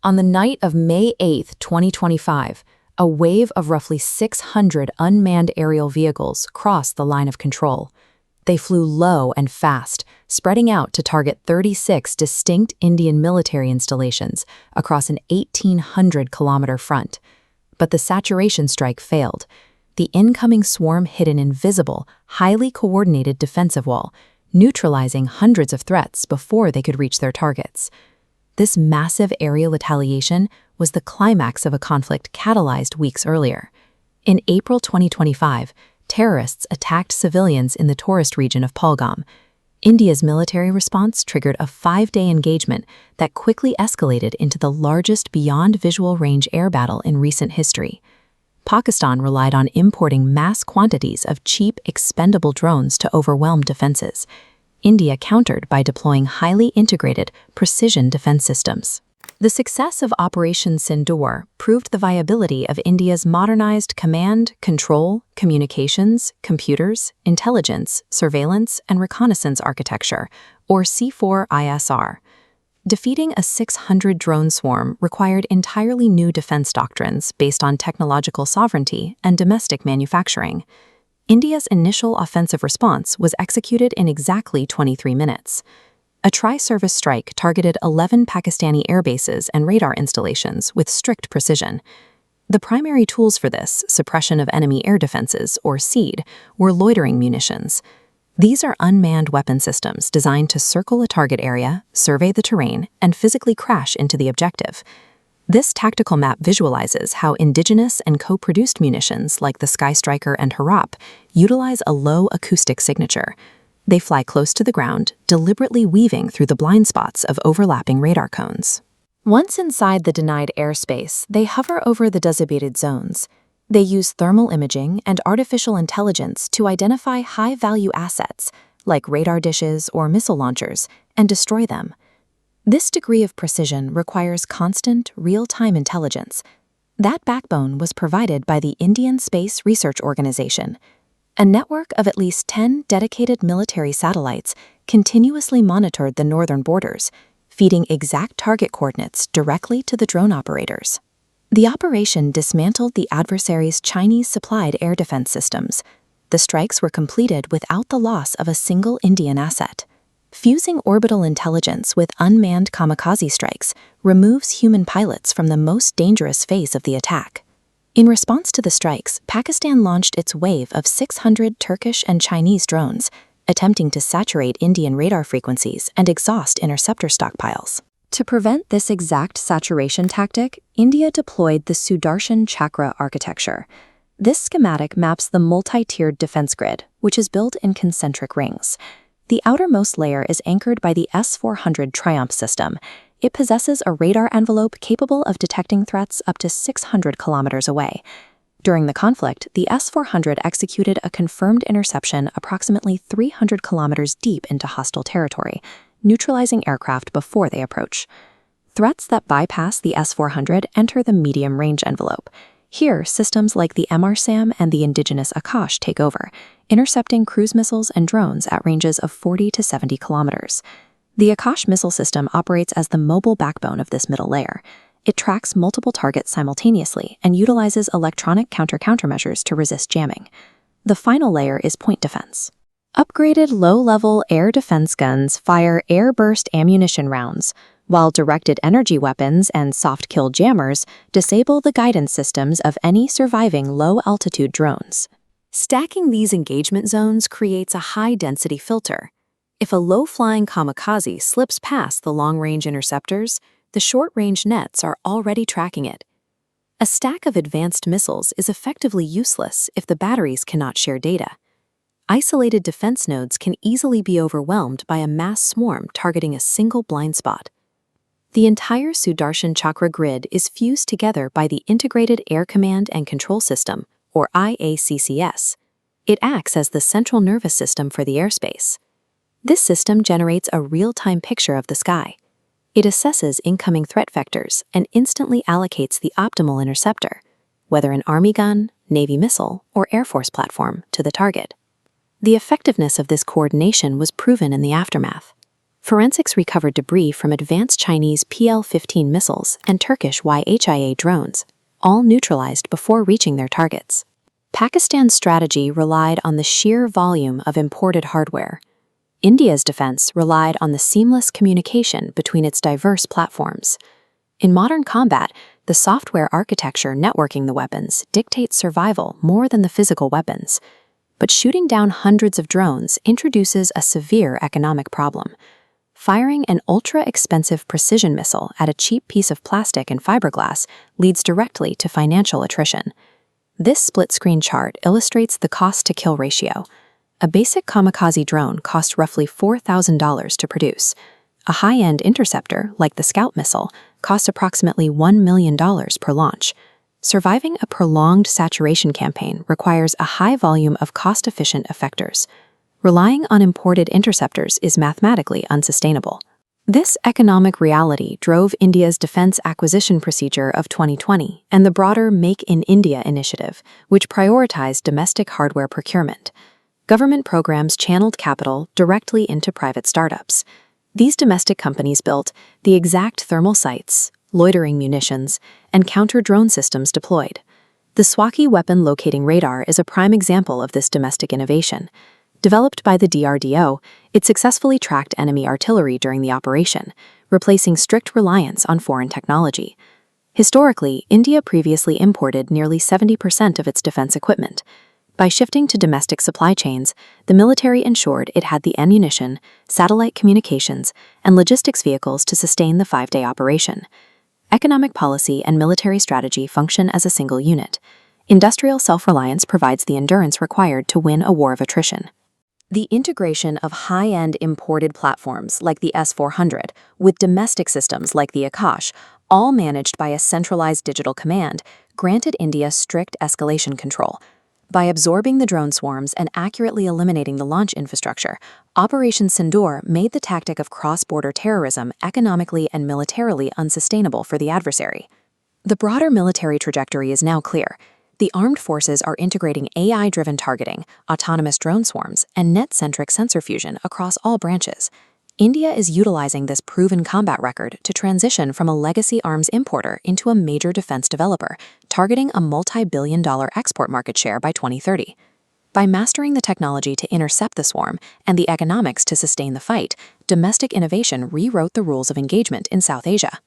On the night of May 8, 2025, a wave of roughly 600 unmanned aerial vehicles crossed the line of control. They flew low and fast, spreading out to target 36 distinct Indian military installations across an 1,800-kilometer front. But the saturation strike failed. The incoming swarm hit an invisible, highly coordinated defensive wall, neutralizing hundreds of threats before they could reach their targets. This massive aerial retaliation was the climax of a conflict catalyzed weeks earlier. In April 2025, terrorists attacked civilians in the tourist region of Pahalgam. India's military response triggered a 5-day engagement that quickly escalated into the largest beyond visual range air battle in recent history. Pakistan relied on importing mass quantities of cheap, expendable drones to overwhelm defenses. India countered by deploying highly integrated, precision defense systems. The success of Operation Sindoor proved the viability of India's modernized command, control, communications, computers, intelligence, surveillance, and reconnaissance architecture, or C4ISR. Defeating a 600-drone swarm required entirely new defense doctrines based on technological sovereignty and domestic manufacturing. India's initial offensive response was executed in exactly 23 minutes. A tri-service strike targeted 11 Pakistani airbases and radar installations with strict precision. The primary tools for this, suppression of enemy air defenses, or SEAD, were loitering munitions. These are unmanned weapon systems designed to circle a target area, survey the terrain, and physically crash into the objective. This tactical map visualizes how indigenous and co-produced munitions like the Sky Striker and Harap utilize a low acoustic signature. They fly close to the ground, deliberately weaving through the blind spots of overlapping radar cones. Once inside the denied airspace, they hover over the designated zones. They use thermal imaging and artificial intelligence to identify high-value assets, like radar dishes or missile launchers, and destroy them. This degree of precision requires constant, real-time intelligence. That backbone was provided by the Indian Space Research Organization. A network of at least 10 dedicated military satellites continuously monitored the northern borders, feeding exact target coordinates directly to the drone operators. The operation dismantled the adversary's Chinese-supplied air defense systems. The strikes were completed without the loss of a single Indian asset. Fusing orbital intelligence with unmanned kamikaze strikes removes human pilots from the most dangerous phase of the attack. In response to the strikes, Pakistan launched its wave of 600 Turkish and Chinese drones, attempting to saturate Indian radar frequencies and exhaust interceptor stockpiles. To prevent this exact saturation tactic, India deployed the Sudarshan Chakra architecture. This schematic maps the multi-tiered defense grid, which is built in concentric rings. The outermost layer is anchored by the S-400 Triumph system. It possesses a radar envelope capable of detecting threats up to 600 kilometers away. During the conflict, the S-400 executed a confirmed interception approximately 300 kilometers deep into hostile territory, neutralizing aircraft before they approach. Threats that bypass the S-400 enter the medium-range envelope. Here, systems like the MRSAM and the Indigenous Akash take over, intercepting cruise missiles and drones at ranges of 40 to 70 kilometers. The Akash missile system operates as the mobile backbone of this middle layer. It tracks multiple targets simultaneously and utilizes electronic countermeasures to resist jamming. The final layer is point defense. Upgraded low-level air defense guns fire air-burst ammunition rounds, while directed energy weapons and soft-kill jammers disable the guidance systems of any surviving low-altitude drones. Stacking these engagement zones creates a high-density filter. If a low-flying kamikaze slips past the long-range interceptors, the short-range nets are already tracking it. A stack of advanced missiles is effectively useless if the batteries cannot share data. Isolated defense nodes can easily be overwhelmed by a mass swarm targeting a single blind spot. The entire Sudarshan Chakra grid is fused together by the Integrated Air Command and Control System, or IACCS. It acts as the central nervous system for the airspace. This system generates a real-time picture of the sky. It assesses incoming threat vectors and instantly allocates the optimal interceptor, whether an Army gun, Navy missile, or Air Force platform, to the target. The effectiveness of this coordination was proven in the aftermath. Forensics recovered debris from advanced Chinese PL-15 missiles and Turkish YHIA drones, all neutralized before reaching their targets. Pakistan's strategy relied on the sheer volume of imported hardware. India's defense relied on the seamless communication between its diverse platforms. In modern combat, the software architecture networking the weapons dictates survival more than the physical weapons. But shooting down hundreds of drones introduces a severe economic problem. Firing an ultra-expensive precision missile at a cheap piece of plastic and fiberglass leads directly to financial attrition. This split-screen chart illustrates the cost-to-kill ratio. A basic kamikaze drone costs roughly $4,000 to produce. A high-end interceptor, like the Scout missile, costs approximately $1 million per launch. Surviving a prolonged saturation campaign requires a high volume of cost-efficient effectors. Relying on imported interceptors is mathematically unsustainable. This economic reality drove India's Defense Acquisition Procedure of 2020 and the broader Make in India initiative, which prioritized domestic hardware procurement. Government programs channeled capital directly into private startups. These domestic companies built the exact thermal sights, loitering munitions, and counter-drone systems deployed. The Swaki weapon locating radar is a prime example of this domestic innovation. Developed by the DRDO, it successfully tracked enemy artillery during the operation, replacing strict reliance on foreign technology. Historically, India previously imported nearly 70% of its defense equipment. By shifting to domestic supply chains, the military ensured it had the ammunition, satellite communications, and logistics vehicles to sustain the 5-day operation. Economic policy and military strategy function as a single unit. Industrial self-reliance provides the endurance required to win a war of attrition. The integration of high-end imported platforms like the S-400 with domestic systems like the Akash, all managed by a centralized digital command, granted India strict escalation control. By absorbing the drone swarms and accurately eliminating the launch infrastructure, Operation Sindoor made the tactic of cross-border terrorism economically and militarily unsustainable for the adversary. The broader military trajectory is now clear. The armed forces are integrating AI-driven targeting, autonomous drone swarms, and net-centric sensor fusion across all branches. India is utilizing this proven combat record to transition from a legacy arms importer into a major defense developer, targeting a multi-billion-dollar export market share by 2030. By mastering the technology to intercept the swarm and the economics to sustain the fight, domestic innovation rewrote the rules of engagement in South Asia.